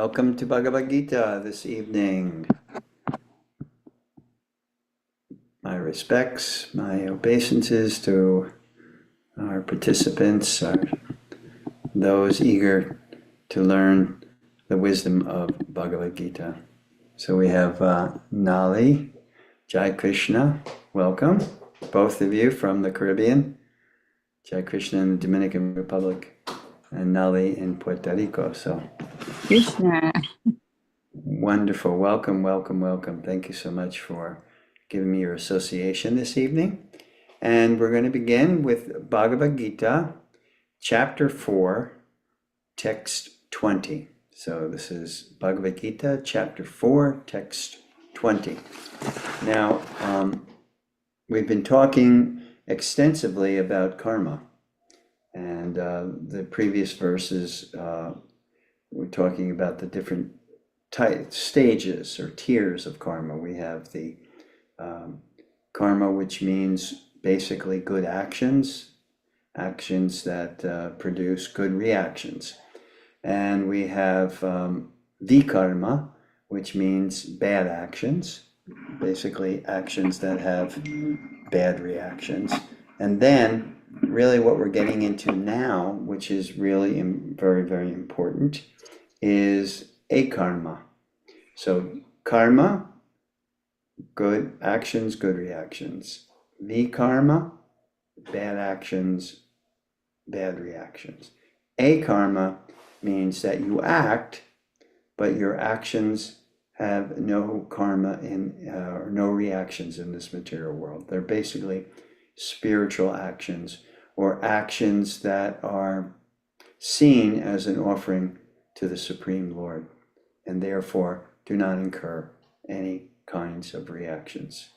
Welcome to Bhagavad Gita this evening. My respects, my obeisances to our participants, those eager to learn the wisdom of Bhagavad Gita. So we have Nali, Jai Krishna, welcome, both of you from the Caribbean, Jai Krishna in the Dominican Republic, and Nali in Puerto Rico. So Krishna. wonderful. Welcome, welcome, welcome. Thank you so much for giving me your association this evening. And we're going to begin with Bhagavad Gita, chapter 4, text 20. So this is Bhagavad Gita, chapter 4, text 20. Now, we've been talking extensively about karma. And the previous verses, we're talking about the different stages or tiers of karma. We have the karma, which means basically good actions, actions that produce good reactions. And we have vikarma, which means bad actions, basically actions that have bad reactions. And then really what we're getting into now, which is really very, very important, is akarma. So karma, good actions, good reactions. Vikarma, bad actions, bad reactions. Akarma means that you act, but your actions have no karma or no reactions in this material world. They're basically spiritual actions or actions that are seen as an offering to the Supreme Lord and therefore do not incur any kinds of reactions.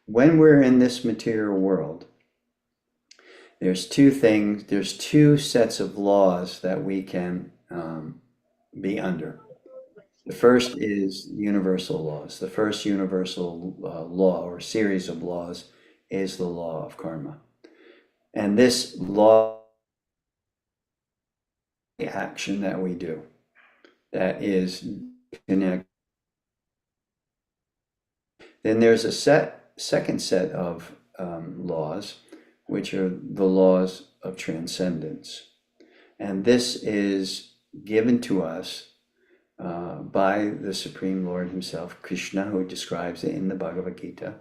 When we're in this material world, there's two sets of laws that we can be under. The first is universal laws. The first universal law or series of laws is the law of karma. And this law, the action that we do, that is connected. Then there's a second set of laws, which are the laws of transcendence. And this is given to us by the Supreme Lord himself, Krishna, who describes it in the Bhagavad Gita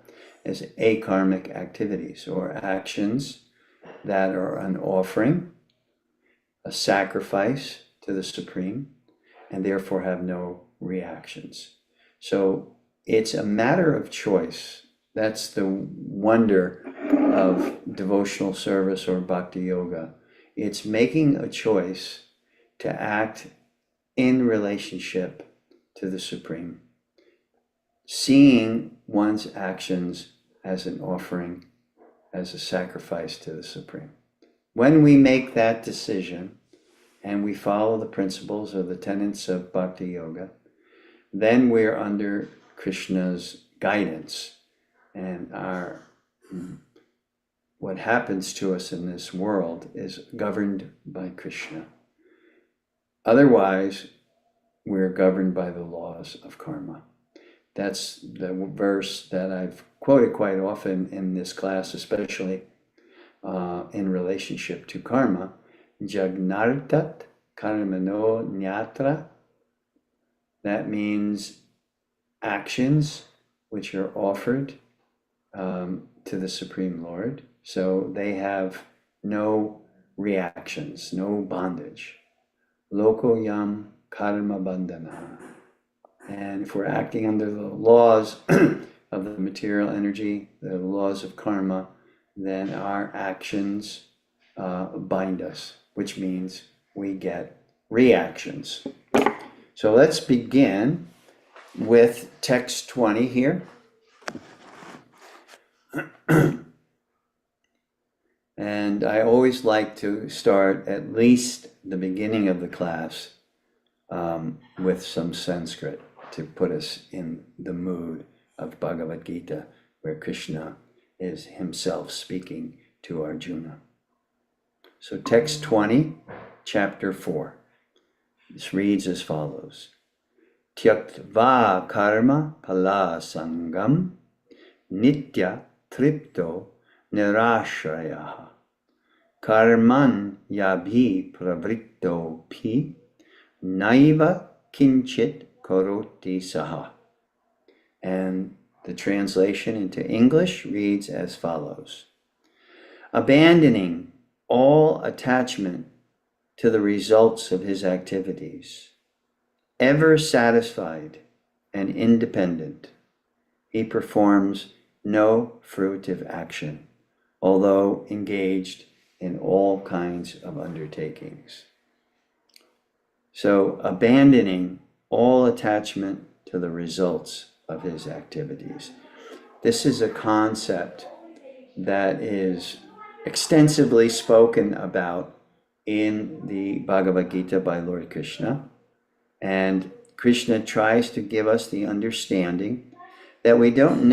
as akarmic activities or actions that are an offering, a sacrifice to the Supreme, and therefore have no reactions. So it's a matter of choice. That's the wonder of devotional service or bhakti yoga. It's making a choice to act in relationship to the Supreme, seeing one's actions as an offering, as a sacrifice to the Supreme. When we make that decision and we follow the principles or the tenets of bhakti yoga, then we're under Krishna's guidance, and what happens to us in this world is governed by Krishna. Otherwise, we're governed by the laws of karma. That's the verse that I've quoted quite often in this class, especially in relationship to karma. Jagnartat karmano nyatra. That means actions which are offered to the Supreme Lord. So they have no reactions, no bondage. Loko yam karma bandhana. And if we're acting under the laws of the material energy, the laws of karma, then our actions bind us, which means we get reactions. So let's begin with text 20 here. And I always like to start at least the beginning of the class with some Sanskrit to put us in the mood of Bhagavad Gita, where Krishna is himself speaking to Arjuna. So text 20, chapter 4. This reads as follows. Tyaktva karma pala sangam nitya tripto nirashraya karman yabhi pravritto pi naiva kinchit karoti saha. And the translation into English reads as follows: abandoning all attachment to the results of his activities, ever satisfied and independent, he performs no fruitive action, although engaged in all kinds of undertakings. So, abandoning all attachment to the results of his activities. This is a concept that is extensively spoken about in the Bhagavad Gita by Lord Krishna. And Krishna tries to give us the understanding that we don't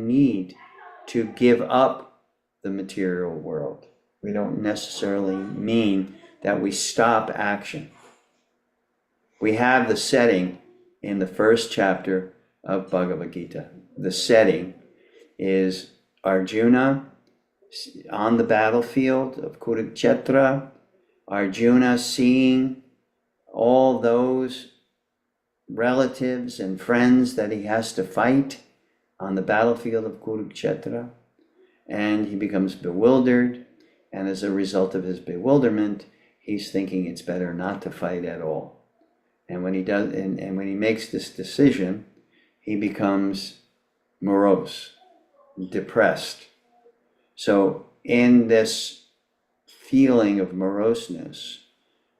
need to give up the material world. We don't necessarily mean that we stop action. We have the setting in the first chapter of Bhagavad Gita. The setting is Arjuna on the battlefield of Kurukshetra, Arjuna seeing all those relatives and friends that he has to fight on the battlefield of Kurukshetra, and he becomes bewildered, and as a result of his bewilderment, he's thinking it's better not to fight at all. And when he does, and when he makes this decision, he becomes morose, depressed. So in this feeling of moroseness,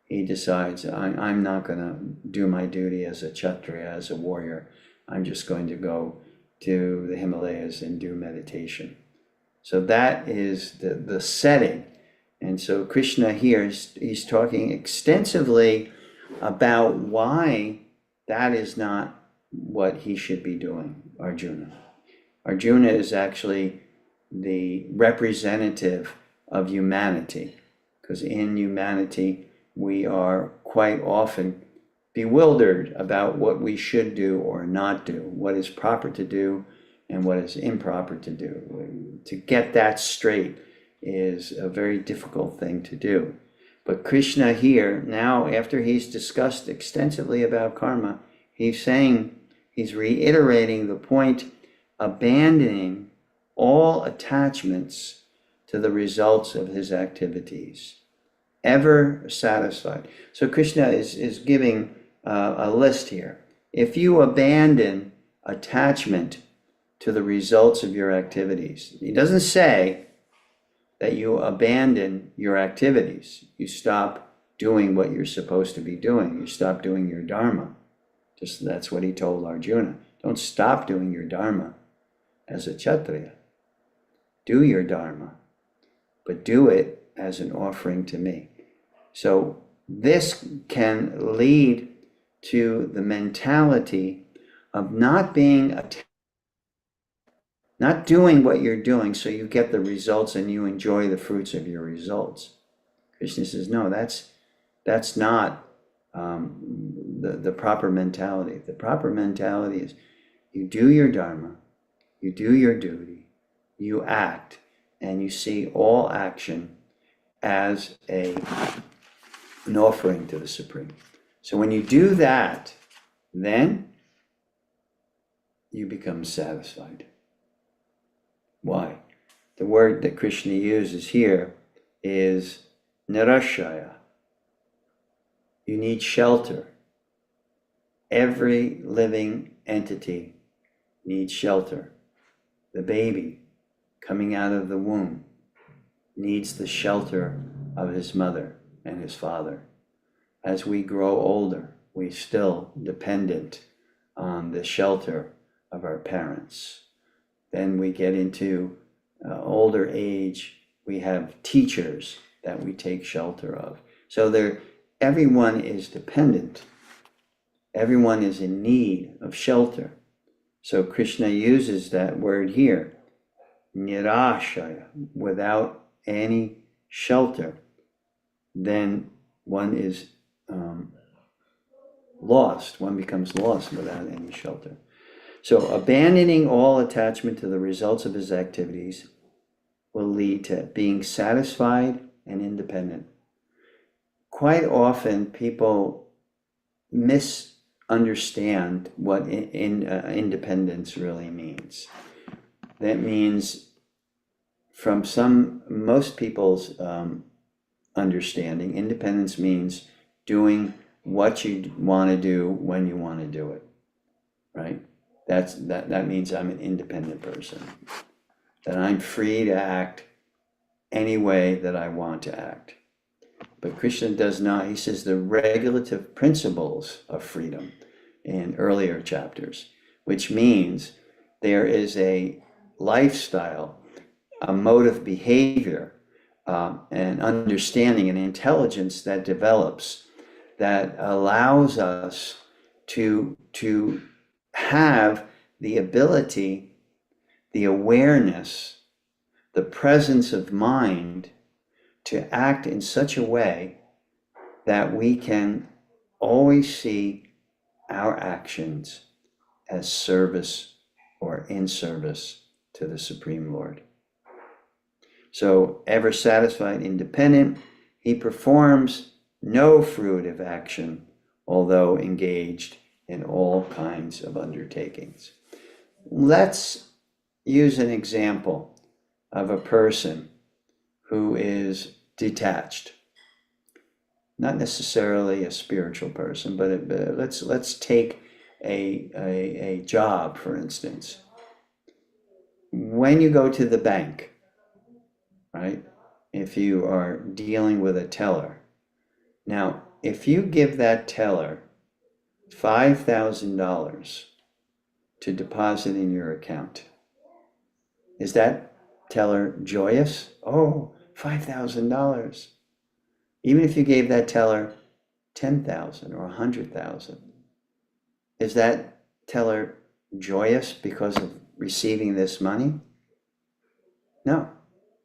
he decides, I'm not going to do my duty as a Kshatriya, as a warrior. I'm just going to go to the Himalayas and do meditation. So that is the setting. And so Krishna here, he's talking extensively about why that is not what he should be doing, Arjuna. Arjuna is actually the representative of humanity, because in humanity we are quite often bewildered about what we should do or not do, what is proper to do and what is improper to do. To get that straight is a very difficult thing to do. But Krishna here, now after he's discussed extensively about karma, he's reiterating the point, abandoning all attachments to the results of his activities, ever satisfied. So Krishna is giving a list here. If you abandon attachment to the results of your activities, he doesn't say that you abandon your activities. You stop doing what you're supposed to be doing. You stop doing your dharma. Just that's what he told Arjuna. Don't stop doing your dharma as a Kshatriya. Do your dharma, but do it as an offering to me. So this can lead to the mentality of not doing what you're doing so you get the results and you enjoy the fruits of your results. Krishna says, no, that's not the proper mentality. The proper mentality is you do your dharma, you do your duty, you act, and you see all action as an offering to the Supreme. So when you do that, then you become satisfied. Why? The word that Krishna uses here is nirashaya. You need shelter. Every living entity needs shelter. The baby coming out of the womb needs the shelter of his mother and his father. As we grow older, we're still dependent on the shelter of our parents. Then we get into older age, we have teachers that we take shelter of. So everyone is dependent. Everyone is in need of shelter. So Krishna uses that word here, nirashaya, without any shelter. Then one is lost. One becomes lost without any shelter. So abandoning all attachment to the results of his activities will lead to being satisfied and independent. Quite often people misunderstand what independence really means. That means, from most people's understanding, independence means doing what you want to do when you want to do it, right? That means I'm an independent person, that I'm free to act any way that I want to act. But Krishna does not. He says the regulative principles of freedom in earlier chapters, which means there is a lifestyle, a mode of behavior, and understanding and intelligence that develops, that allows us to have the ability, the awareness, the presence of mind to act in such a way that we can always see our actions as service or in service to the Supreme Lord. So, ever satisfied, independent, he performs no fruitive action, although engaged in all kinds of undertakings. Let's use an example of a person who is detached. Not necessarily a spiritual person, but let's take a job, for instance. When you go to the bank, right? If you are dealing with a teller. Now, if you give that teller $5,000 to deposit in your account, is that teller joyous? Oh, $5,000. Even if you gave that teller 10,000 or 100,000, is that teller joyous because of receiving this money? No,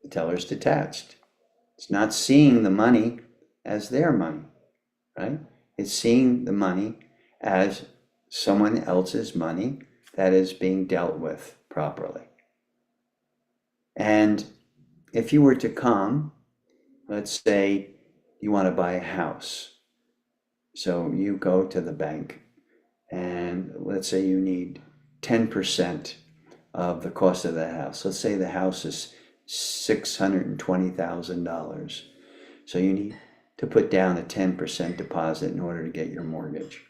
the teller's detached. It's not seeing the money as their money, right? It's seeing the money as someone else's money that is being dealt with properly. And if you were to come, let's say you want to buy a house. So you go to the bank and let's say you need 10% of the cost of the house. Let's say the house is $620,000. So you need to put down a 10% deposit in order to get your mortgage.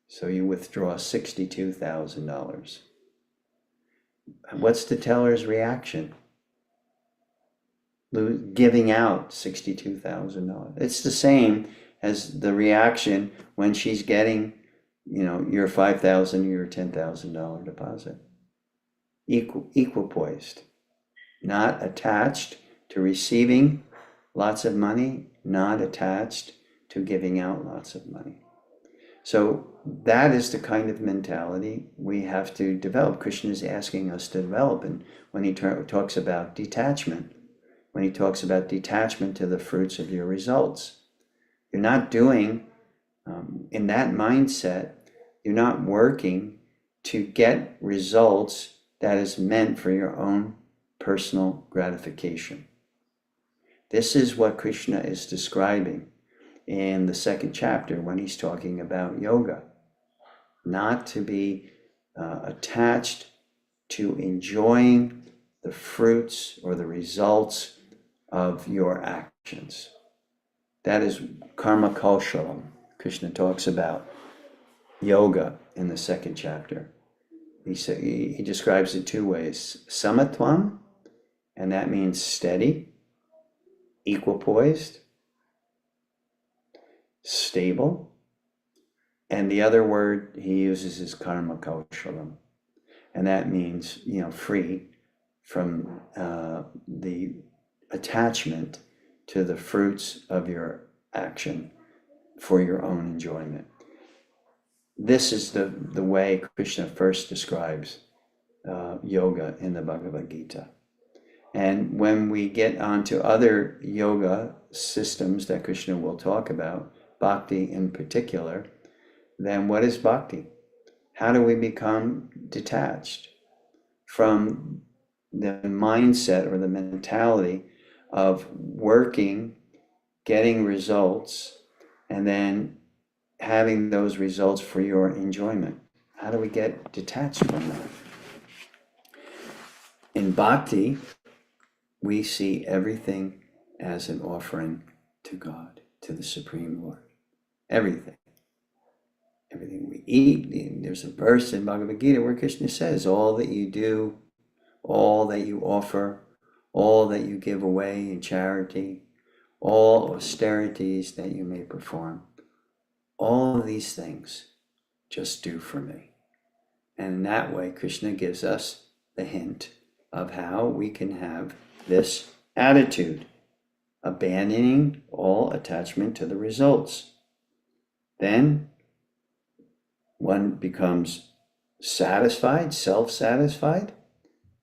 So you withdraw $62,000. What's the teller's reaction? Giving out $62,000. It's the same as the reaction when she's getting, your $5,000 or your $10,000 deposit. Equipoised, not attached to receiving lots of money, not attached to giving out lots of money. So that is the kind of mentality we have to develop. Krishna is asking us to develop. And when he talks about detachment, when he talks about detachment to the fruits of your results, you're not doing, in that mindset, you're not working to get results that is meant for your own personal gratification. This is what Krishna is describing in the second chapter when he's talking about yoga. Not to be attached to enjoying the fruits or the results of your actions. That is karma kaushalam. Krishna talks about yoga in the second chapter. He describes it two ways: samatvam, and that means steady, equipoised, stable, and the other word he uses is karma kaushalam, and that means free from the attachment to the fruits of your action for your own enjoyment. This is the way Krishna first describes yoga in the Bhagavad Gita. And when we get onto other yoga systems that Krishna will talk about, bhakti in particular, then what is bhakti? How do we become detached from the mindset or the mentality of working, getting results, and then having those results for your enjoyment? How do we get detached from that? In bhakti, we see everything as an offering to God, to the Supreme Lord. Everything. Everything we eat. There's a verse in Bhagavad Gita where Krishna says, all that you do, all that you offer, all that you give away in charity, all austerities that you may perform, all of these things just do for me. And in that way, Krishna gives us the hint of how we can have this attitude, abandoning all attachment to the results. Then one becomes satisfied, self-satisfied,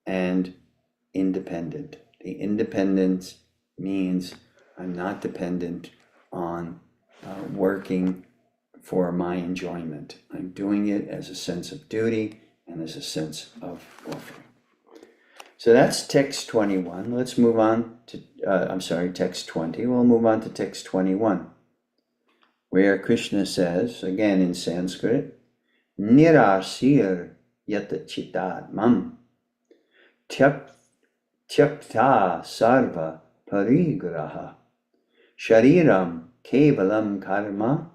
and independent. The independence means I'm not dependent on working for my enjoyment. I'm doing it as a sense of duty and as a sense of offering. So that's text 21. Let's move on to, text 20. We'll move on to text 21, where Krishna says, again in Sanskrit, Nirasir yata chitatmam tyakta sarva parigraha shariram kevalam karma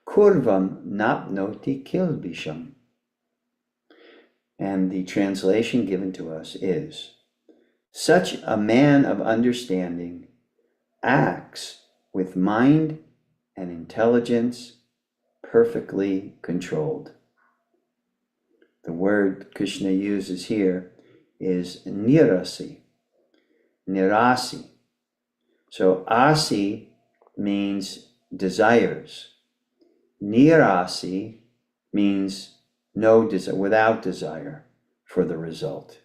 kurvam napnoti kilbisham. And the translation given to us is, such a man of understanding acts with mind and intelligence perfectly controlled. The word Krishna uses here is nirasi. Nirasi. So asi means desires. Nirasi means no desire, without desire for the result.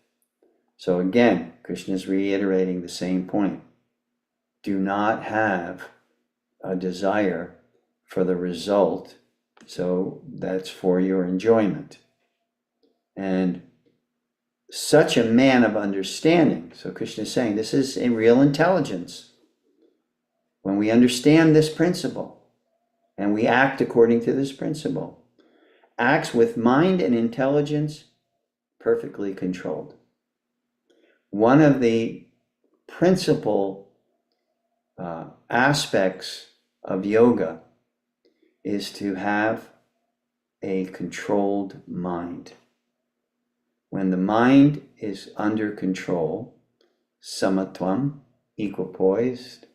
So again, Krishna is reiterating the same point. Do not have a desire for the result, so that's for your enjoyment. And such a man of understanding, so Krishna is saying this is a real intelligence. When we understand this principle and we act according to this principle, acts with mind and intelligence perfectly controlled. One of the principal aspects of yoga is to have a controlled mind. When the mind is under control, samatvam, equipoised,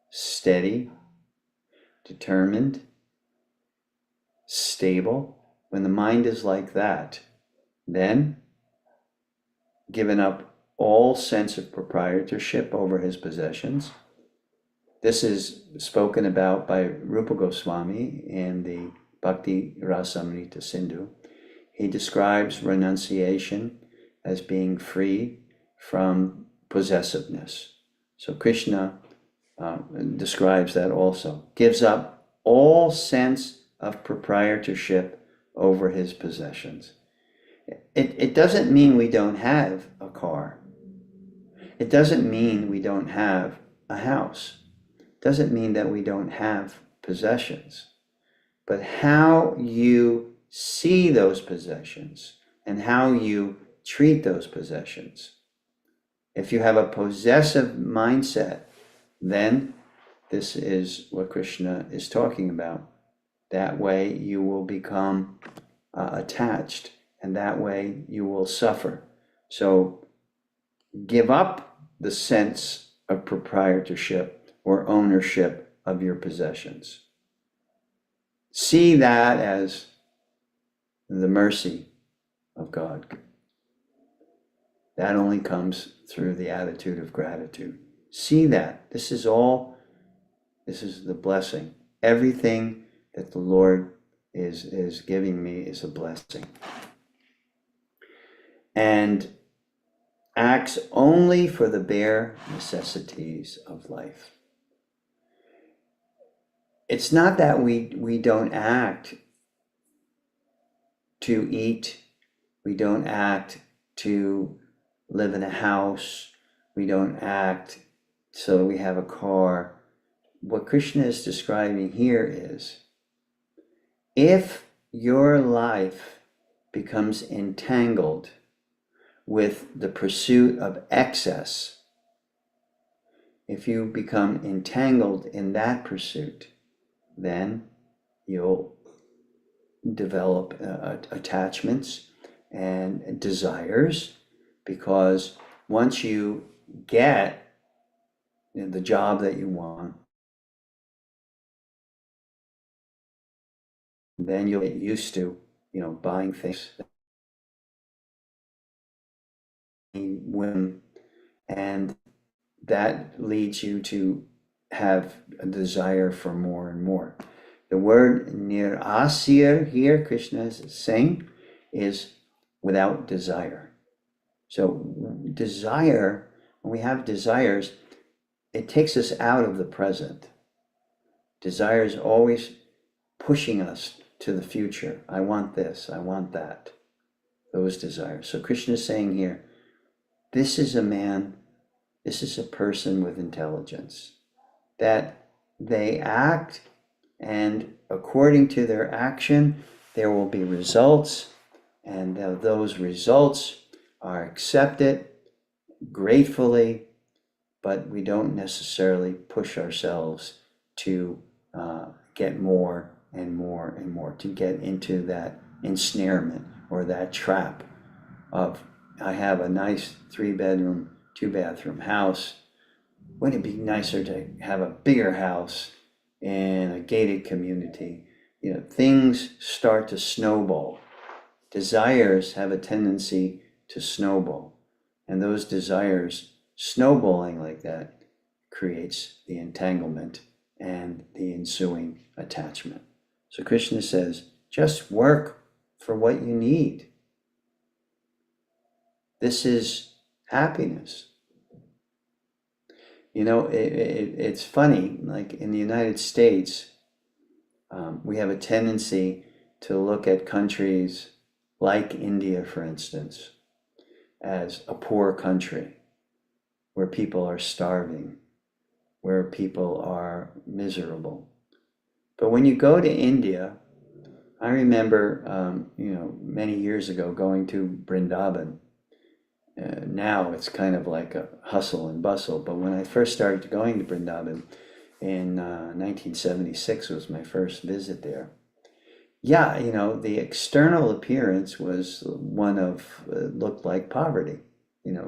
steady, determined, stable, when the mind is like that, then given up all sense of proprietorship over his possessions. This is spoken about by Rupa Goswami in the Bhakti Rasamrita Sindhu. He describes renunciation as being free from possessiveness. So Krishna describes that also. Gives up all sense of proprietorship over his possessions. It doesn't mean we don't have a car. It doesn't mean we don't have a house. It doesn't mean that we don't have possessions. But how you see those possessions and how you treat those possessions. If you have a possessive mindset, then this is what Krishna is talking about. That way you will become attached, and that way you will suffer. So give up the sense of proprietorship or ownership of your possessions. See that as the mercy of God. That only comes through the attitude of gratitude. See that. This is the blessing. Everything that the Lord is giving me is a blessing. And acts only for the bare necessities of life. It's not that we don't act to eat. We don't act to live in a house. We don't act so we have a car. What Krishna is describing here is, if your life becomes entangled with the pursuit of excess, if you become entangled in that pursuit, then you'll develop attachments and desires, because once you get the job that you want, then you'll get used to, buying things when, and that leads you to have a desire for more and more. The word nirasir here, Krishna is saying, is without desire. So desire, when we have desires, it takes us out of the present. Desire is always pushing us to the future. I want this, I want that. Those desires. So Krishna is saying here, this is a man, this is a person with intelligence, that they act, and according to their action, there will be results, and those results are accepted gratefully, but we don't necessarily push ourselves to get more and more and more, to get into that ensnarement or that trap of, I have a nice 3-bedroom, 2-bathroom house. Wouldn't it be nicer to have a bigger house in a gated community? Things start to snowball. Desires have a tendency to snowball, and those desires snowballing like that creates the entanglement and the ensuing attachment. So Krishna says, just work for what you need. This is happiness. It's funny, like in the United States, we have a tendency to look at countries like India, for instance, as a poor country where people are starving, where people are miserable. But when you go to India, I remember, many years ago going to Vrindavan. Now it's kind of like a hustle and bustle, but when I first started going to Vrindavan in 1976 was my first visit there. Yeah, the external appearance was one of, looked like poverty.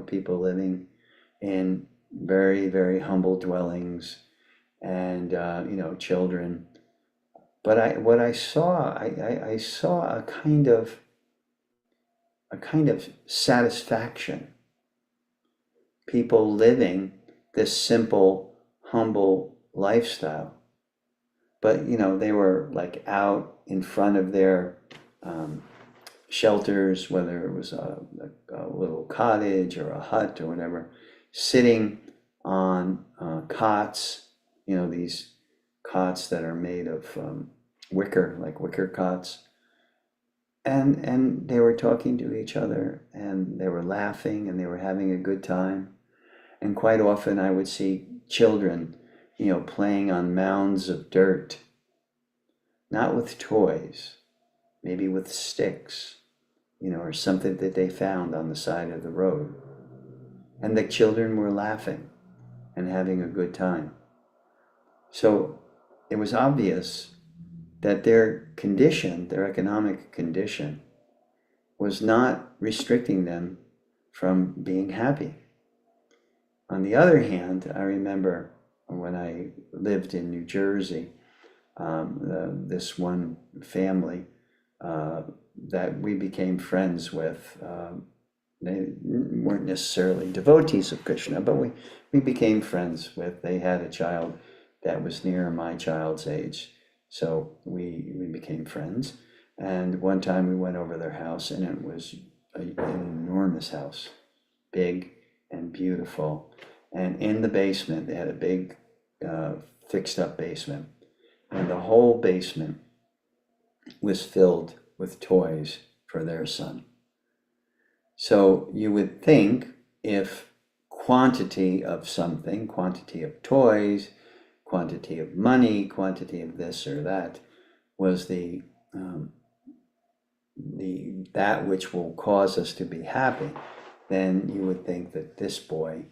People living in very, very humble dwellings, and children. But I saw a kind of satisfaction. People living this simple, humble lifestyle. But, they were like out in front of their shelters, whether it was a little cottage or a hut or whatever, sitting on cots, these cots that are made of wicker, like wicker cots. And they were talking to each other, and they were laughing, and they were having a good time. And quite often I would see children, playing on mounds of dirt, not with toys, maybe with sticks, or something that they found on the side of the road. And the children were laughing and having a good time. So it was obvious that their condition, their economic condition, was not restricting them from being happy. On the other hand, I remember when I lived in New Jersey, this one family that we became friends with, they weren't necessarily devotees of Krishna, but we became friends with. They had a child that was near my child's age. So we became friends, and one time we went over their house, and it was an enormous house, big and beautiful. And in the basement, they had a big fixed up basement, and the whole basement was filled with toys for their son. So you would think if quantity of something, quantity of toys, quantity of money, quantity of this or that was that which will cause us to be happy, then you would think that this boy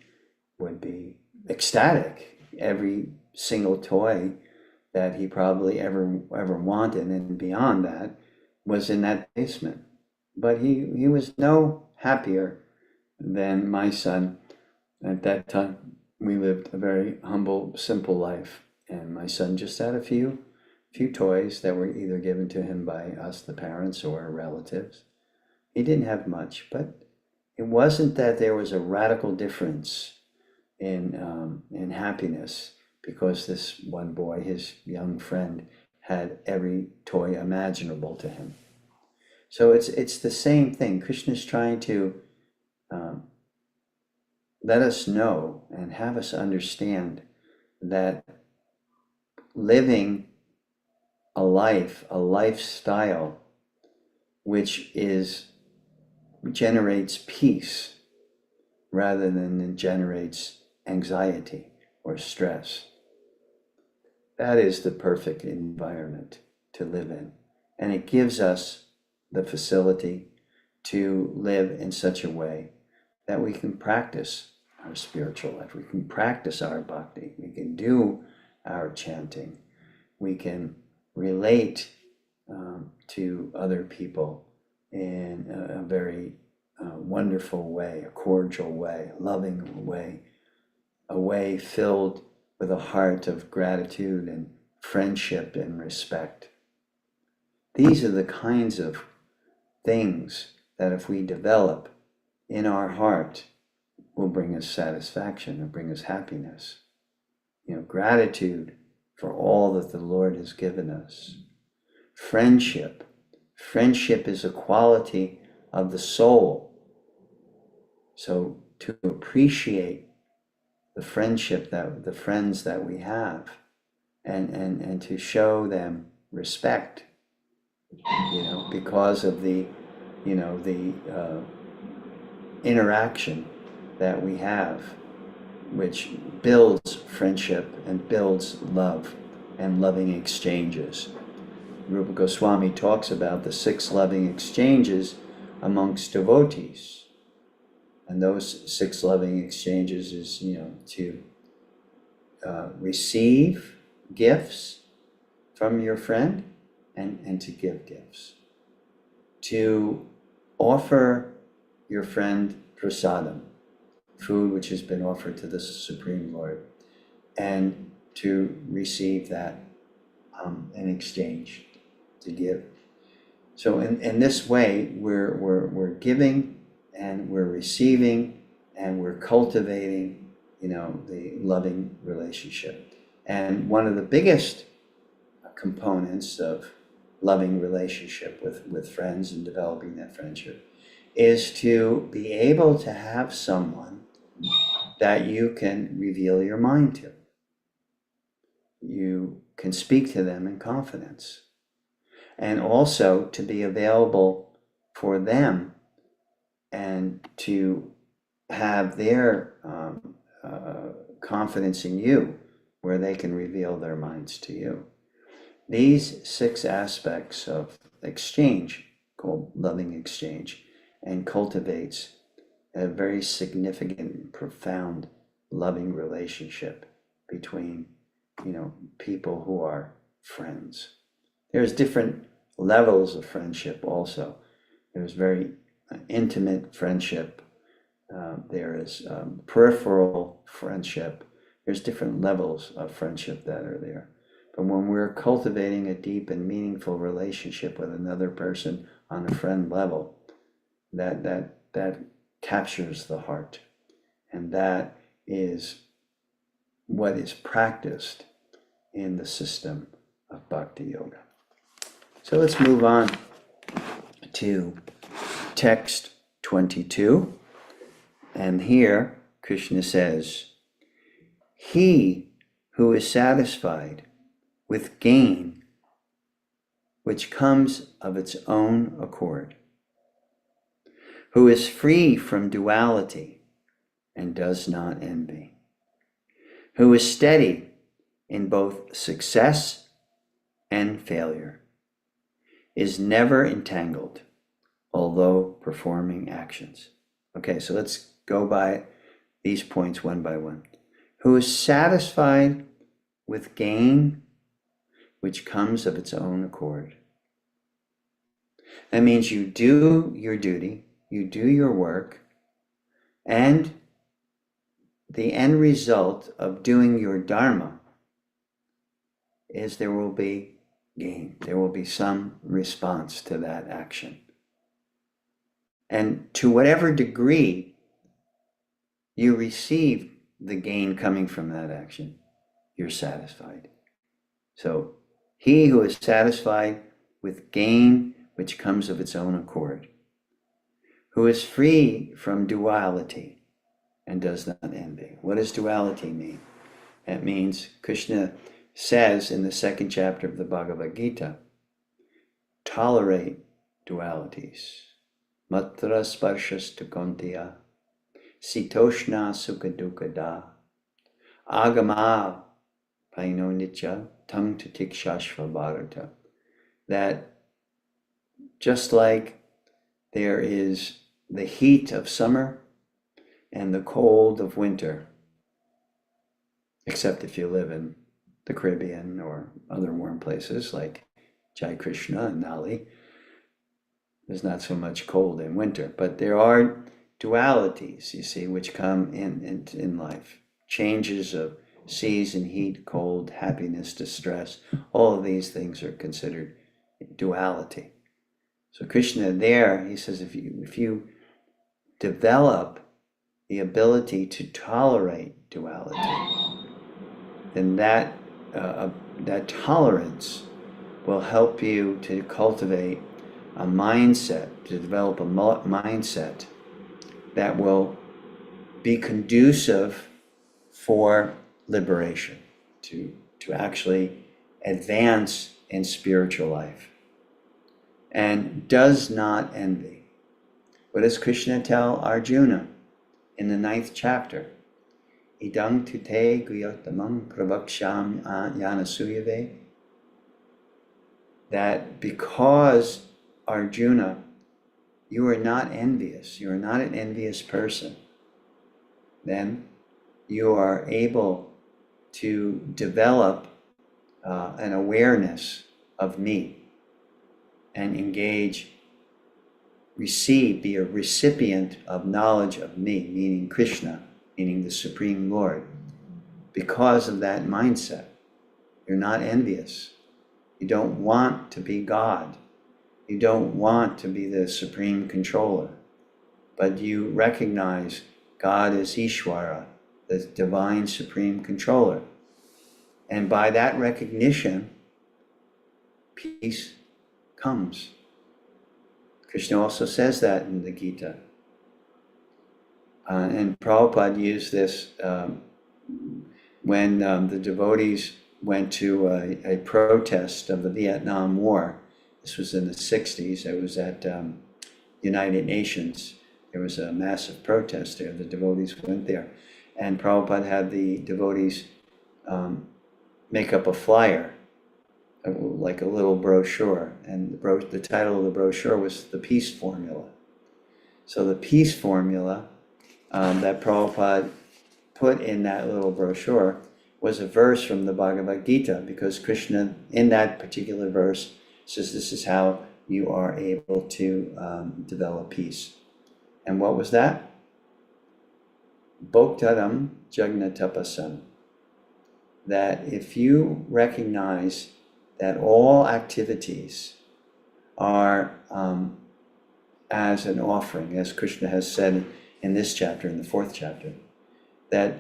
would be ecstatic. Every single toy that he probably ever wanted and beyond that was in that basement. But he was no happier than my son. At that time, we lived a very humble, simple life, and my son just had a few toys that were either given to him by us, the parents, or relatives. He didn't have much, but it wasn't that there was a radical difference in happiness because this one boy, his young friend, had every toy imaginable to him. So it's the same thing. Krishna is trying to let us know and have us understand that living a lifestyle which generates peace rather than it generates anxiety or stress. That is the perfect environment to live in. And it gives us the facility to live in such a way that we can practice our spiritual life. We can practice our bhakti. We can do our chanting. We can relate to other people in a very wonderful way, a cordial way, a loving way, a way filled with a heart of gratitude and friendship and respect. These are the kinds of things that if we develop in our heart will bring us satisfaction and bring us happiness. Gratitude for all that the Lord has given us. Friendship. Friendship is a quality of the soul. So to appreciate the friendship, the friends that we have, and to show them respect, because of the interaction that we have, which builds friendship and builds love and loving exchanges. Rupa Goswami talks about the 6 loving exchanges amongst devotees. And those 6 loving exchanges is, to receive gifts from your friend and to give gifts. To offer your friend prasadam, food which has been offered to the Supreme Lord, and to receive that in exchange, to give. So in this way, we're giving and we're receiving and we're cultivating, the loving relationship. And one of the biggest components of loving relationship with friends and developing that friendship is to be able to have someone that you can reveal your mind to. You can speak to them in confidence. And also to be available for them and to have their confidence in you where they can reveal their minds to you. These 6 aspects of exchange, called loving exchange, and cultivates a very significant, profound, loving relationship between, people who are friends. There's different levels of friendship also. There's very intimate friendship. There is peripheral friendship. There's different levels of friendship that are there. But when we're cultivating a deep and meaningful relationship with another person on a friend level, that captures the heart. And that is what is practiced in the system of Bhakti Yoga. So let's move on to text 22. And here Krishna says, "He who is satisfied with gain which comes of its own accord who is free from duality and does not envy, who is steady in both success and failure, is never entangled, although performing actions. Okay, so let's go by these points one by one. Who is satisfied with gain which comes of its own accord. That means you do your duty, you do your work, and the end result of doing your dharma is there will be gain. There will be some response to that action. And to whatever degree you receive the gain coming from that action, you're satisfied. So he who is satisfied with gain which comes of its own accord, who is free from duality and does not envy. What does duality mean? It means, Krishna says in the second chapter of the Bhagavad Gita, tolerate dualities. Matra sparshas tukontiya, sitoshna sukadukada, agama paino nitya, tam titikshashva bharata. That just like there is the heat of summer and the cold of winter, except if you live in the Caribbean or other warm places like Jai Krishna and Nali, there's not so much cold in winter, but there are dualities, you see, which come in life. Changes of season, heat, cold, happiness, distress, all of these things are considered duality. So Krishna there, he says, if you develop the ability to tolerate duality, then that tolerance will help you to cultivate a mindset, to develop a mindset that will be conducive for liberation, to actually advance in spiritual life, and does not envy. What does Krishna tell Arjuna in the 9th chapter? Idam tute guyotamam pravaksham yanasuyave. That because, Arjuna, you are not envious, you are not an envious person, then you are able to develop an awareness of me and be a recipient of knowledge of me, meaning Krishna, meaning the Supreme Lord. Because of that mindset, you're not envious. You don't want to be God. You don't want to be the supreme controller, but you recognize God as Ishvara, the divine supreme controller. And by that recognition, peace comes. Krishna also says that in the Gita. And Prabhupada used this when the devotees went to a protest of the Vietnam War. This was in the 60s. It was at United Nations. There was a massive protest there. The devotees went there. And Prabhupada had the devotees make up a flyer, like a little brochure. And the title of the brochure was The Peace Formula. So the peace formula that Prabhupada put in that little brochure was a verse from the Bhagavad Gita, because Krishna, in that particular verse, says this is how you are able to develop peace. And what was that? Bhoktaram jagnatapasam. That if you recognize that all activities are as an offering, as Krishna has said in this chapter, in the 4th chapter, that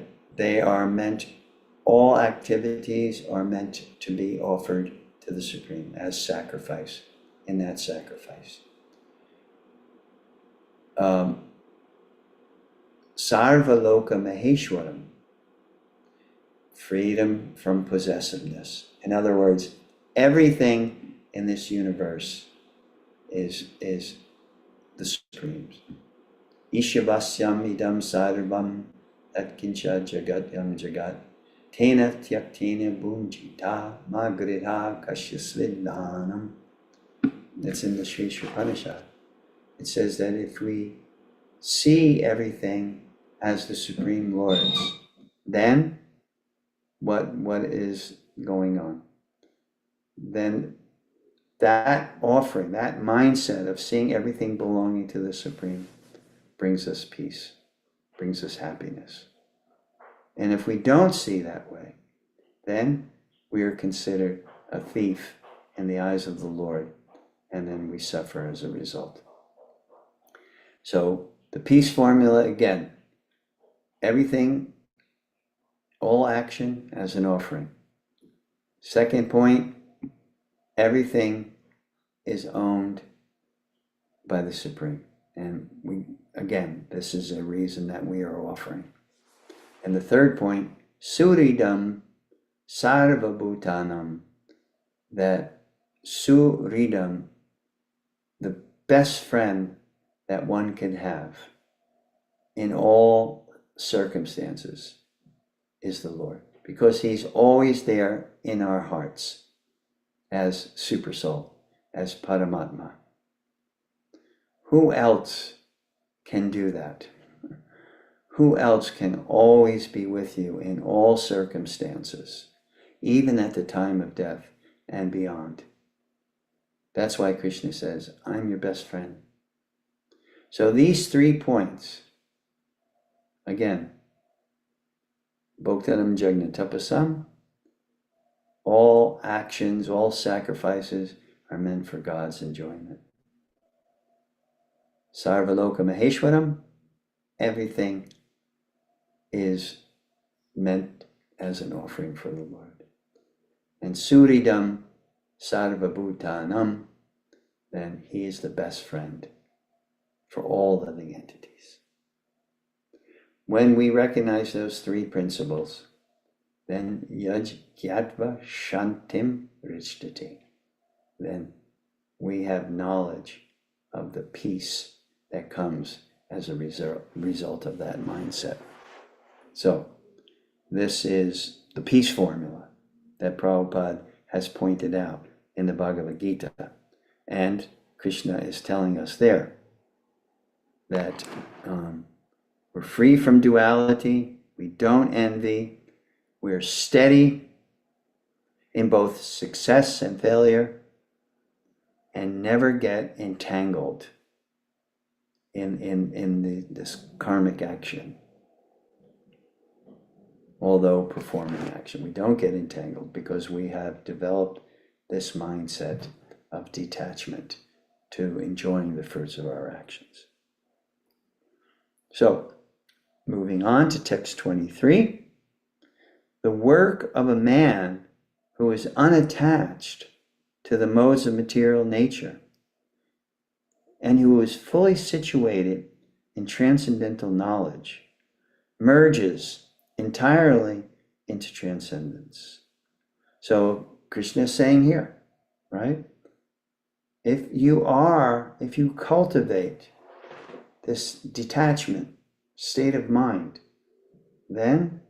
all activities are meant to be offered to the Supreme as sacrifice, in that sacrifice. Sarva Loka Maheshwaram, freedom from possessiveness. In other words, everything in this universe is the Supreme's. Ishavasyam idam sarvam atkincha jagatyam jagat tena tyaktena bunjita magriha kashyasvidhanam. That's in the Sri Upanishad. It says that if we see everything as the Supreme Lord's, then what is going on? Then that offering, that mindset of seeing everything belonging to the Supreme brings us peace, brings us happiness. And if we don't see that way, then we are considered a thief in the eyes of the Lord, and then we suffer as a result. So the peace formula, again, everything, all action as an offering. Second point, everything is owned by the Supreme. And we, again, this is a reason that we are offering. And the third point, suridam sarva bhutanam, that suridam, the best friend that one can have in all circumstances, is the Lord, because he's always there in our hearts as Supersoul, as Paramatma. Who else can do that? Who else can always be with you in all circumstances, even at the time of death and beyond? That's why Krishna says, I'm your best friend. So these 3 points, again, Bhoktanam Jagna Tapasam, all actions, all sacrifices are meant for God's enjoyment. Sarvaloka Maheshwaram, everything is meant as an offering for the Lord. And Suridam Sarvabhutanam, then he is the best friend for all living entities. When we recognize those 3 principles, then yaj gyatva shantim rishtati, then we have knowledge of the peace that comes as a result of that mindset. So this is the peace formula that Prabhupada has pointed out in the Bhagavad Gita. And Krishna is telling us there that we're free from duality, we don't envy, we're steady in both success and failure, and never get entangled in this karmic action. Although performing action, we don't get entangled because we have developed this mindset of detachment to enjoying the fruits of our actions. So, moving on to text 23. The work of a man who is unattached to the modes of material nature and who is fully situated in transcendental knowledge merges entirely into transcendence. So Krishna is saying here, right? If you cultivate this detachment state of mind, then,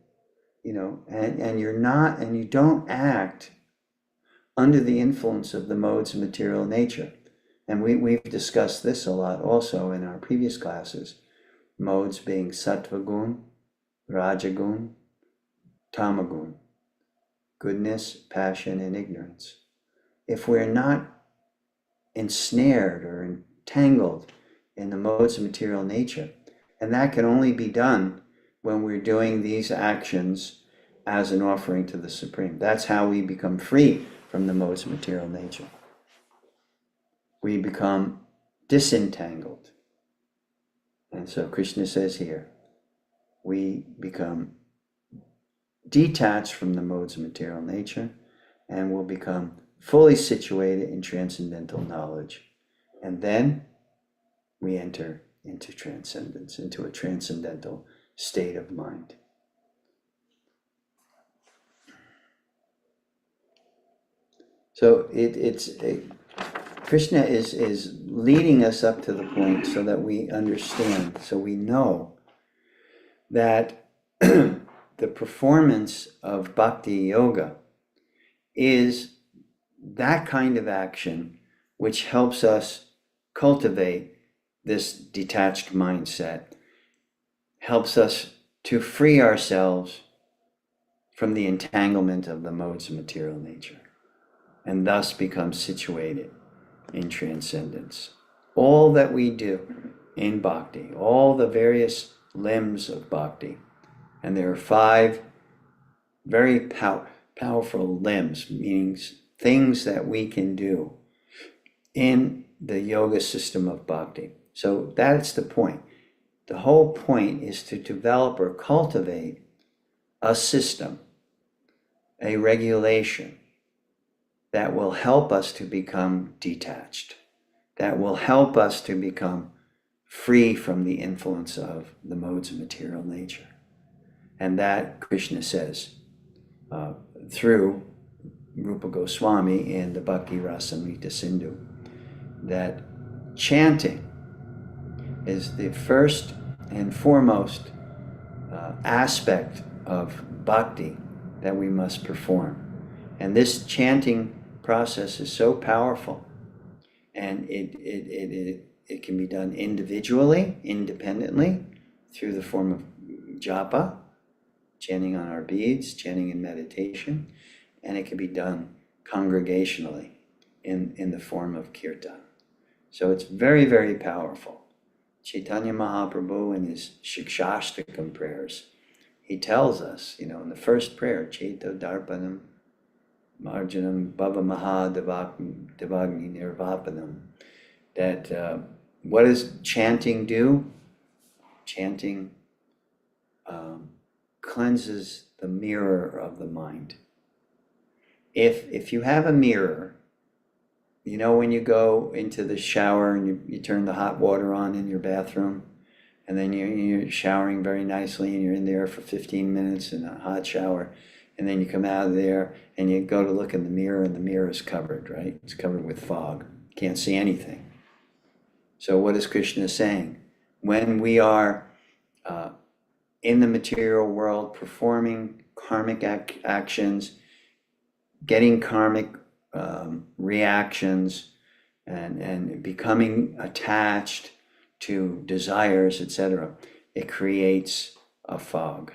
and you don't act under the influence of the modes of material nature. And we've discussed this a lot also in our previous classes. Modes being sattva gun, rajagun, tamagun, goodness, passion, and ignorance. If we're not ensnared or entangled in the modes of material nature, and that can only be done when we're doing these actions as an offering to the Supreme. That's how we become free from the modes of material nature. We become disentangled. And so Krishna says here, we become detached from the modes of material nature and will become fully situated in transcendental knowledge. And then we enter into transcendence, into a transcendental state of mind. So Krishna is leading us up to the point so that we understand, so we know that the performance of bhakti yoga is that kind of action which helps us cultivate this detached mindset, helps us to free ourselves from the entanglement of the modes of material nature, and thus become situated in transcendence. All that we do in bhakti, all the various limbs of bhakti, and there are 5 very powerful limbs, meaning things that we can do in the yoga system of bhakti. So that's the point. The whole point is to develop or cultivate a system, a regulation that will help us to become detached, that will help us to become free from the influence of the modes of material nature. And that, Krishna says, through Rupa Goswami in the Bhakti Rasamrita Sindhu, that chanting is the first and foremost aspect of bhakti that we must perform. And this chanting process is so powerful, and it can be done individually, independently, through the form of japa, chanting on our beads, chanting in meditation, and it can be done congregationally in the form of kirtan. So it's very, very powerful. Chaitanya Mahaprabhu in his Shikshashtakam prayers, he tells us, in the first prayer, Chaito Darpanam Marjanam Bhava Maha Devagni Nirvapanam, that what does chanting do? Chanting cleanses the mirror of the mind. If you have a mirror, when you go into the shower and you turn the hot water on in your bathroom, and then you're showering very nicely and you're in there for 15 minutes in a hot shower, and then you come out of there and you go to look in the mirror and the mirror is covered, right? It's covered with fog. You can't see anything. So what is Krishna saying? When we are in the material world performing karmic actions, getting karmic reactions, and becoming attached to desires, etc., it creates a fog.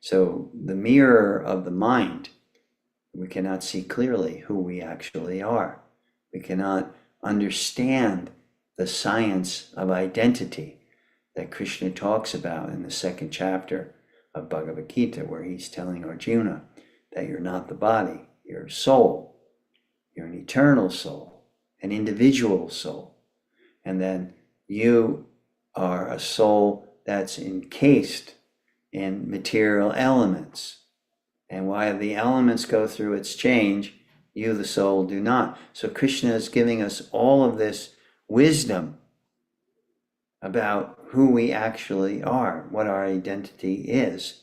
So the mirror of the mind, we cannot see clearly who we actually are. We cannot understand the science of identity that Krishna talks about in the 2nd chapter of Bhagavad Gita, where he's telling Arjuna that you're not the body, you're a soul, you're an eternal soul, an individual soul, and then you are a soul that's encased in material elements. And while the elements go through its change, you, the soul, do not. So Krishna is giving us all of this wisdom about who we actually are, what our identity is.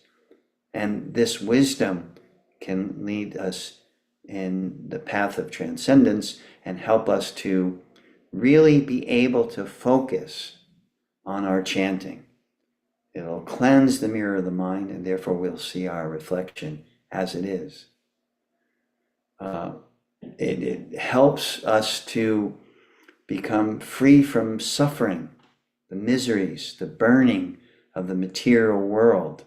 And this wisdom can lead us in the path of transcendence and help us to really be able to focus on our chanting. It'll cleanse the mirror of the mind, and therefore we'll see our reflection as it is. It helps us to become free from suffering, the miseries, the burning of the material world.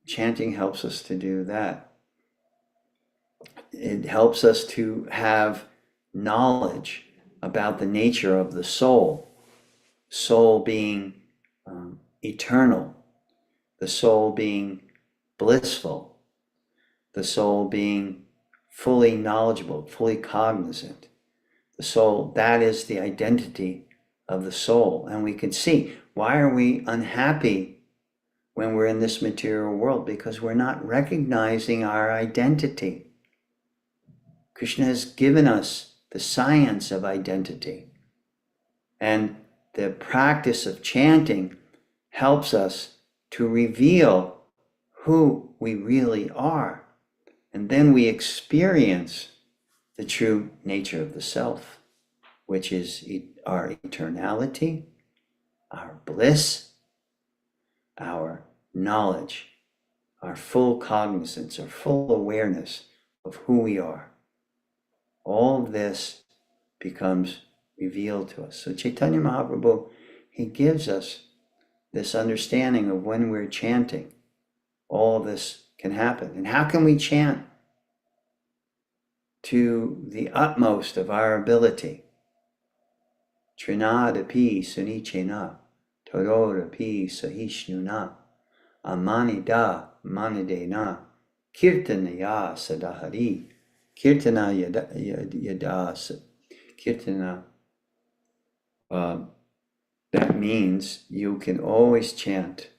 Chanting helps us to do that. It helps us to have knowledge about the nature of the soul being eternal, the soul being blissful, the soul being fully knowledgeable, fully cognizant. The soul, that is the identity of the soul. And we can see, why are we unhappy when we're in this material world? Because we're not recognizing our identity. Krishna has given us the science of identity. And the practice of chanting helps us to reveal who we really are. And then we experience the true nature of the self. which is our eternality, our bliss, our knowledge, our full cognizance, our full awareness of who we are. All this becomes revealed to us. So Chaitanya Mahaprabhu, he gives us this understanding of when we're chanting, all of this can happen. And how can we chant to the utmost of our ability? Trinadapi sunichena, torodapi sahishnuna, amanida manidena, kirtanaya sadahari, kirtana yada, kirtana. That means you can always chant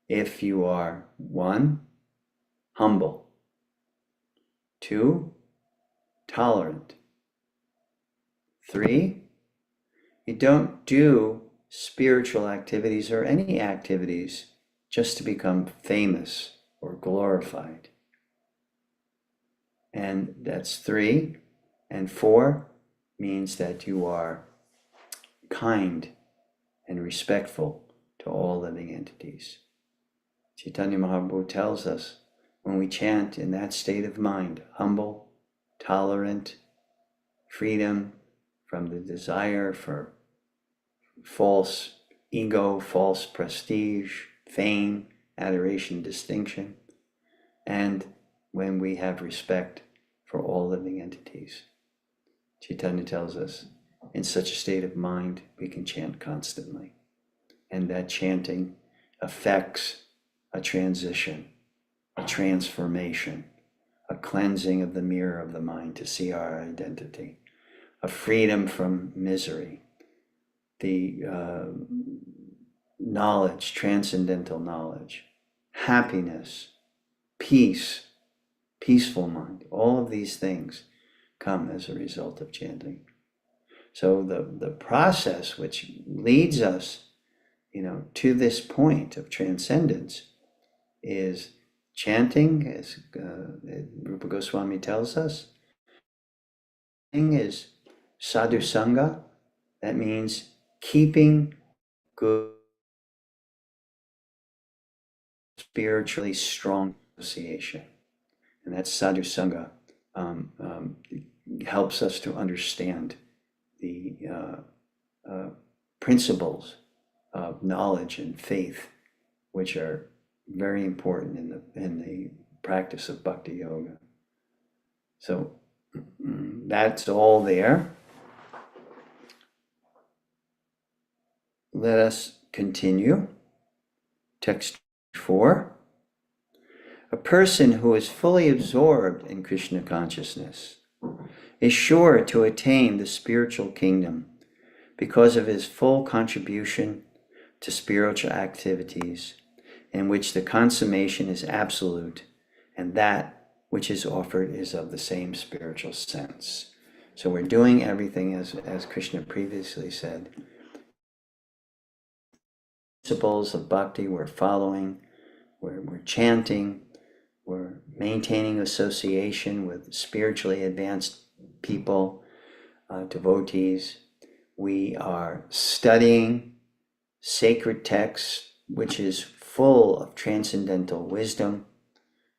if you are 1, humble, 2, tolerant, 3, you don't do spiritual activities or any activities just to become famous or glorified. And that's 3. And 4 means that you are kind and respectful to all living entities. Chaitanya Mahaprabhu tells us when we chant in that state of mind, humble, tolerant, freedom from the desire for false ego, false prestige, fame, adoration, distinction, and when we have respect for all living entities. Chaitanya tells us in such a state of mind we can chant constantly, and that chanting affects a transition, a transformation, a cleansing of the mirror of the mind to see our identity, a freedom from misery, the knowledge, transcendental knowledge, happiness, peace, peaceful mind. All of these things come as a result of chanting. So the process which leads us, to this point of transcendence is chanting, as Rupa Goswami tells us. Is sadhu sangha. That means keeping good, spiritually strong association, and that sadhu sangha helps us to understand the principles of knowledge and faith, which are very important in the practice of bhakti yoga. So that's all there. Let us continue. Text 4. A person who is fully absorbed in Krishna consciousness is sure to attain the spiritual kingdom because of his full contribution to spiritual activities in which the consummation is absolute and that which is offered is of the same spiritual sense. So we're doing everything as Krishna previously said. Principles of bhakti we're following, we're chanting, we're maintaining association with spiritually advanced people, devotees. We are studying sacred texts, which is full of transcendental wisdom,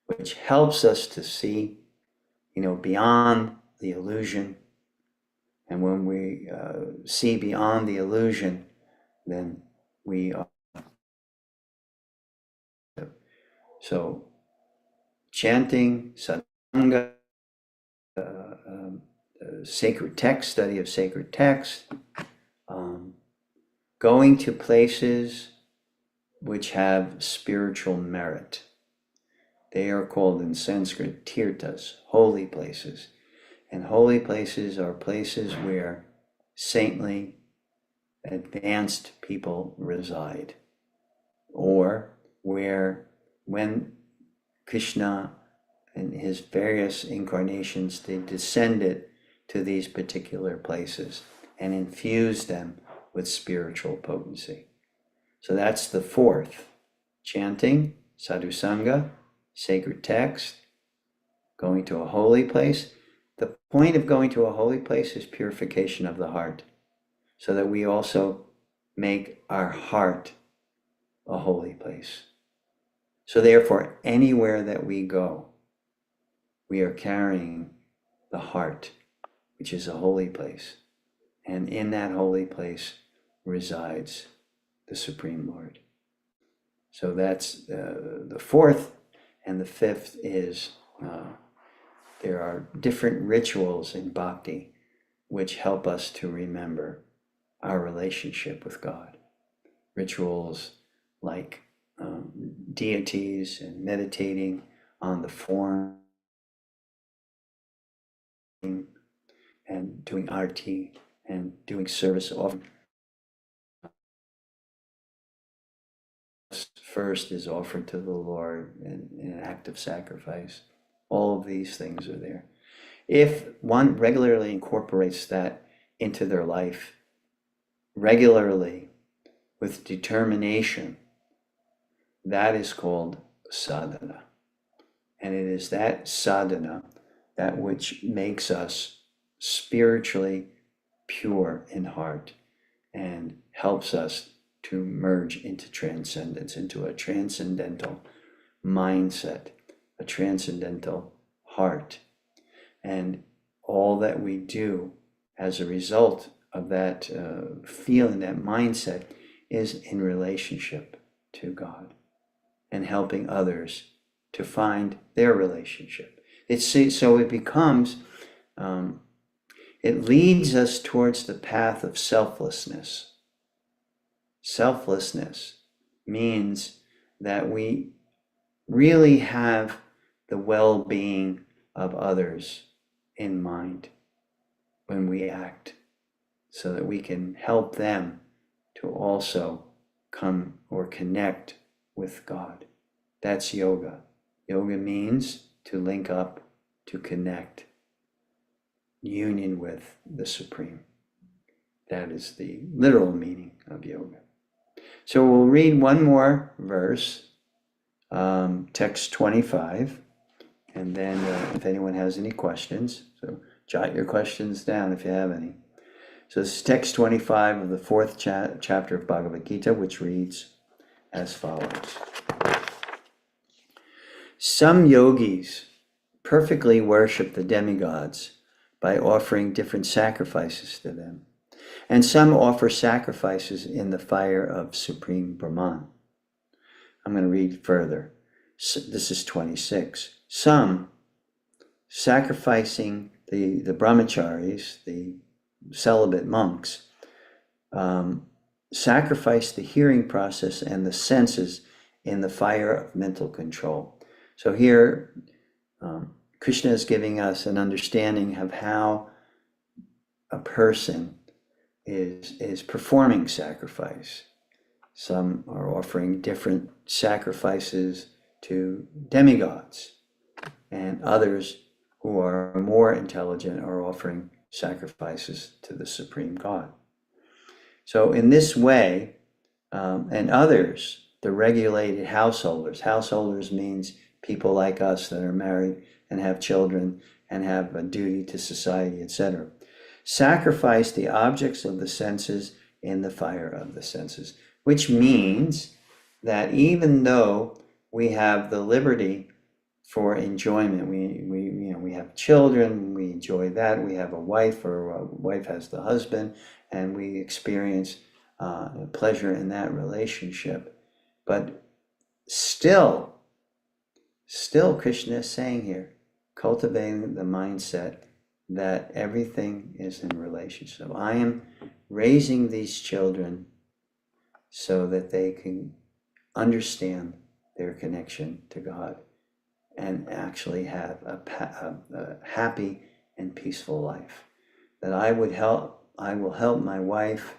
which helps us to see, beyond the illusion. And when we see beyond the illusion, then we are. So, chanting, sadhanga, sacred text, study of sacred text, going to places which have spiritual merit. They are called in Sanskrit tirthas, holy places. And holy places are places where saintly, advanced people reside, or where when Krishna in his various incarnations, they descended to these particular places and infused them with spiritual potency. So that's the 4th. Chanting, sadhu sangha, sacred text, going to a holy place. The point of going to a holy place is purification of the heart, so that we also make our heart a holy place. So therefore, anywhere that we go, we are carrying the heart, which is a holy place. And in that holy place resides the Supreme Lord. So that's the fourth. And the fifth is there are different rituals in bhakti which help us to remember our relationship with God. Rituals like deities and meditating on the form and doing arti and doing service offering. First is offered to the Lord in an act of sacrifice. All of these things are there. If one regularly incorporates that into their life, regularly, with determination, that is called sadhana. And it is that sadhana that which makes us spiritually pure in heart and helps us to merge into transcendence, into a transcendental mindset, a transcendental heart. And all that we do as a result of that feeling, that mindset, is in relationship to God and helping others to find their relationship. So it becomes, it leads us towards the path of selflessness. Selflessness means that we really have the well-being of others in mind when we act, so that we can help them to also come or connect with God. That's yoga. Yoga means to link up, to connect, union with the Supreme. That is the literal meaning of yoga. So we'll read one more verse, text 25, and then if anyone has any questions, so jot your questions down if you have any. So this is text 25 of the fourth chapter of Bhagavad Gita, which reads as follows. Some yogis perfectly worship the demigods by offering different sacrifices to them. And some offer sacrifices in the fire of Supreme Brahman. I'm going to read further. This is 26. Some sacrificing the brahmacharis, the celibate monks, sacrifice the hearing process and the senses in the fire of mental control. So here, Krishna is giving us an understanding of how a person is performing sacrifice. Some are offering different sacrifices to demigods, and others who are more intelligent are offering sacrifices to the Supreme God. So in this way, and others, the regulated householders means people like us that are married and have children and have a duty to society, etc. Sacrifice the objects of the senses in the fire of the senses, which means that even though we have the liberty for enjoyment, we have children, we enjoy that, we have a wife, or a wife has the husband, and we experience pleasure in that relationship. But still Krishna is saying here, cultivating the mindset that everything is in relationship. I am raising these children so that they can understand their connection to God and actually have a happy and peaceful life. That I will help my wife,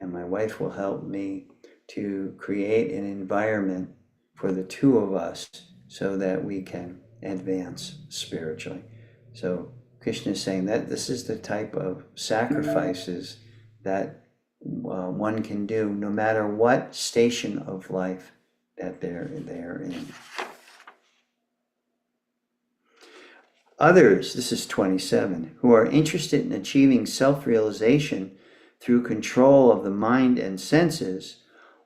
and my wife will help me to create an environment for the two of us so that we can advance spiritually. So Krishna is saying that this is the type of sacrifices that one can do no matter what station of life that they're in. Others, this is 27, who are interested in achieving self-realization through control of the mind and senses,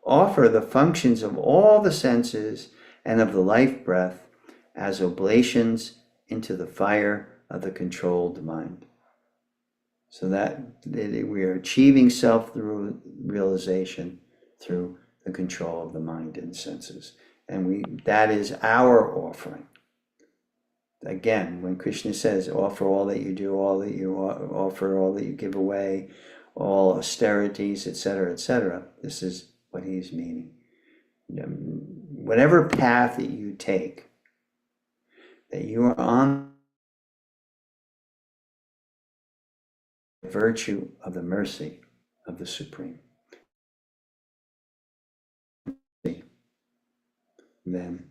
offer the functions of all the senses and of the life breath as oblations into the fire of the controlled mind. So that we are achieving self-realization through the control of the mind and senses. And that is our offering. Again, when Krishna says, offer all that you do, all that you offer, all that you give away, all austerities, etc., this is what he's meaning. Whatever path that you take, that you are on virtue of the mercy of the Supreme, then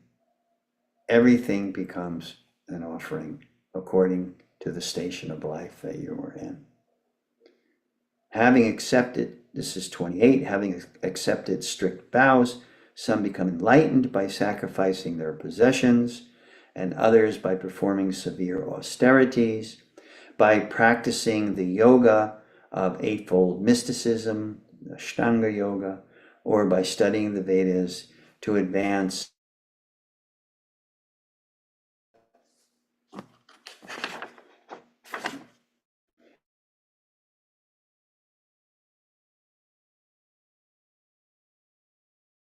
everything becomes an offering according to the station of life that you are in. Having accepted, this is 28, having accepted strict vows, some become enlightened by sacrificing their possessions, and others by performing severe austerities, by practicing the yoga of eightfold mysticism, the Ashtanga yoga, or by studying the Vedas to advance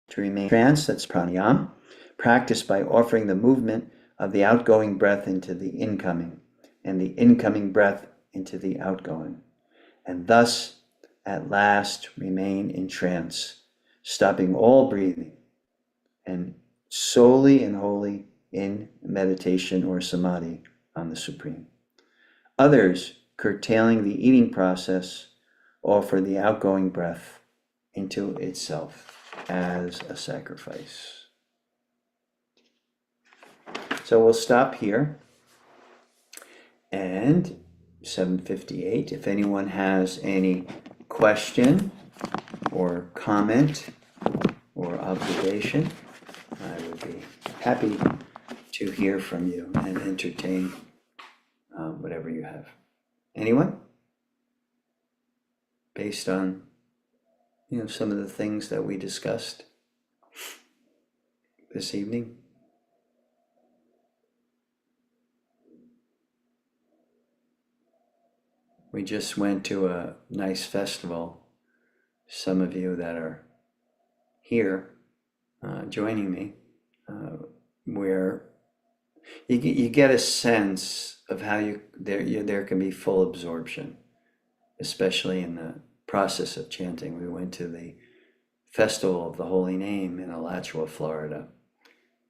to remain trance, that's pranayama, practiced by offering the movement of the outgoing breath into the incoming, and the incoming breath into the outgoing, and thus at last remain in trance, stopping all breathing, and solely and wholly in meditation or samadhi on the Supreme. Others, curtailing the eating process, offer the outgoing breath into itself as a sacrifice. So we'll stop here. And 7:58, if anyone has any question or comment or observation, I would be happy to hear from you and entertain whatever you have. Anyone? Based on some of the things that we discussed this evening. We just went to a nice festival. Some of you that are here joining me, where you get a sense of how there can be full absorption, especially in the process of chanting. We went to the Festival of the Holy Name in Alachua, Florida,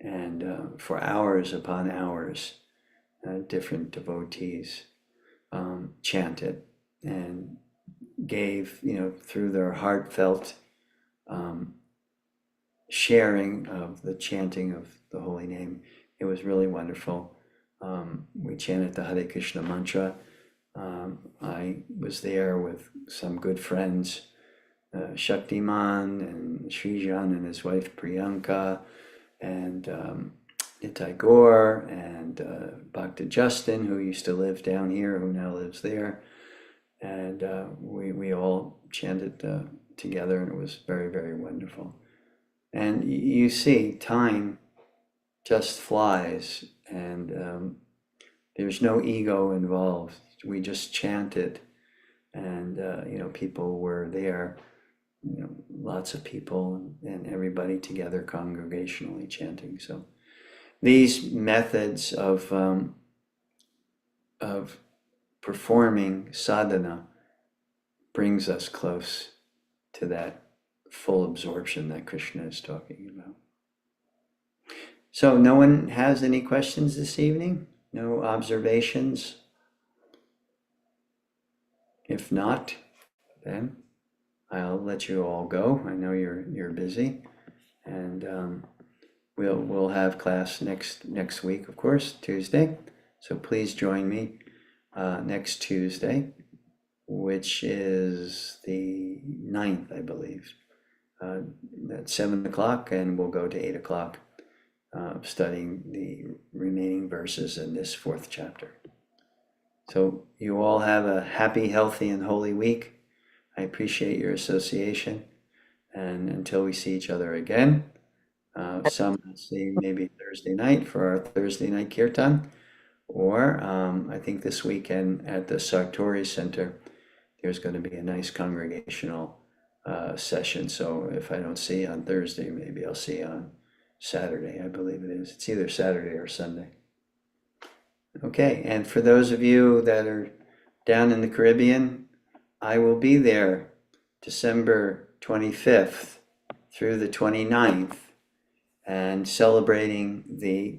and for hours upon hours, different devotees chanted and gave, through their heartfelt sharing of the chanting of the Holy Name. It was really wonderful. We chanted the Hare Krishna mantra. I was there with some good friends, Shaktiman and Srijan and his wife Priyanka, and Nitai Gore, and Bhakta Justin, who used to live down here, who now lives there. And we all chanted together, and it was very, very wonderful. And you see, time just flies, and there's no ego involved. We just chanted, and people were there, lots of people, and everybody together congregationally chanting. So these methods of performing sadhana brings us close to that full absorption that Krishna is talking about. So no one has any questions this evening? No observations? If not, then I'll let you all go. I know you're busy, and we'll have class next week, of course, Tuesday. So please join me next Tuesday, which is the 9th, I believe, at 7 o'clock, and we'll go to 8 o'clock, studying the remaining verses in this 4th chapter. So you all have a happy, healthy, and holy week. I appreciate your association. And until we see each other again, some will see maybe Thursday night for our Thursday night kirtan, or I think this weekend at the Sartori Center, there's going to be a nice congregational session. So if I don't see you on Thursday, maybe I'll see you on Saturday, I believe it is. It's either Saturday or Sunday. Okay, and for those of you that are down in the Caribbean, I will be there December 25th through the 29th and celebrating the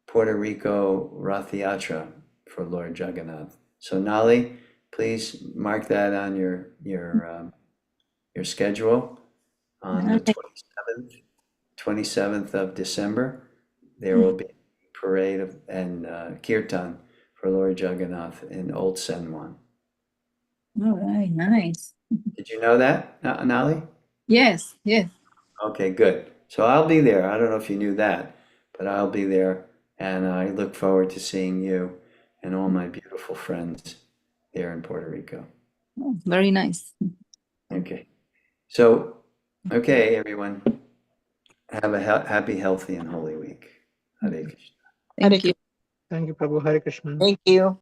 Puerto Rico Rath Yatra for Lord Jagannath. So Nali, please mark that on your schedule on the 27th of December. There will be a parade and kirtan for Lord Jagannath in Old San Juan. All right, nice. Did you know that, Nali? Yes, yes. Okay, good. So I'll be there. I don't know if you knew that, but I'll be there, and I look forward to seeing you and all my beautiful friends there in Puerto Rico. Oh, very nice. Okay. So, okay, everyone, have a happy, healthy, and holy week. Hare Krishna. Thank you. Thank you, Prabhu. Hare Krishna. Thank you.